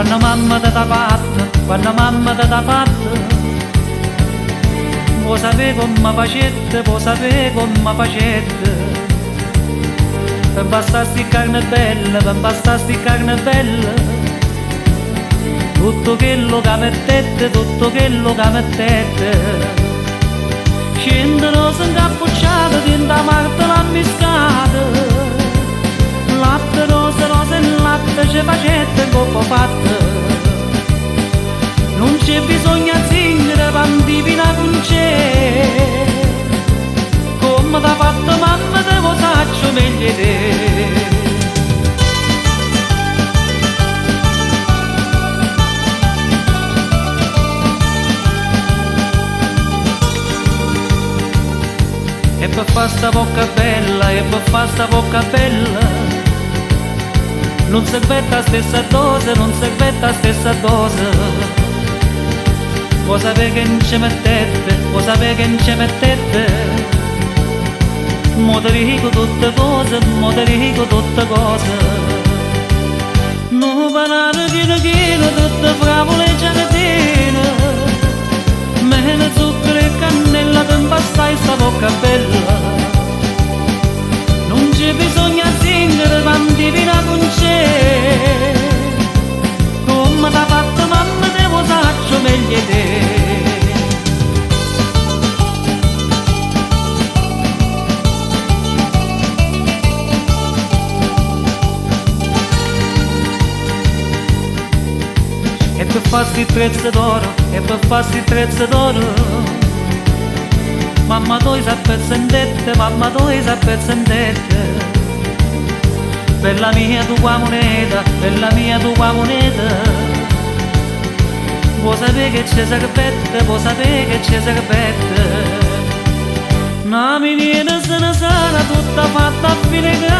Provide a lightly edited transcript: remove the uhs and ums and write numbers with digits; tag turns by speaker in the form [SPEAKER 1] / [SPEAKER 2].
[SPEAKER 1] quando mamma ti da fatta, quando mamma ti da fatta. Vuoi sapere come facette, vuoi sapere come facette. Per bastasti carne bella, per bastasti carne bella. Tutto quello che mettete, tutto quello che mettete. Scendono se incappucciate, tinta marta la miscata. Latte, rose, rose e latte, ci facette in coppa fatta. Non c'è bisogno a zingere, pandivina con c'è. Come t'ha fatto mamma, te lo saccio meglio di te. E per fare sta bocca bella, e per fare sta bocca bella, non serve la stessa dose, non serve la stessa dose. Vuoi sapere che non ci mettete, vuoi sapere che non ci mettete. Mo te dico tutte cose, mo te dico tutte cose. Non parlare chino, tutte favole e giardine. Meno zucchero e cannella per impastare sta bocca bella. Non c'è bisogno a zingare, pandivina con c'è. Come t'ha fatto mamma, te lo saccio meglio di te. E per farsi trezze d'oro, e per farsi trezze d'oro. Mamma tu sei pezzendette, mamma tu sei pezzendette. Per la mia tua moneta, per la mia tua moneta. Vuoi sapere che c'è serpette, vuoi sapere che c'è serpette. Una miniera se ne sarà tutta fatta a filigrana.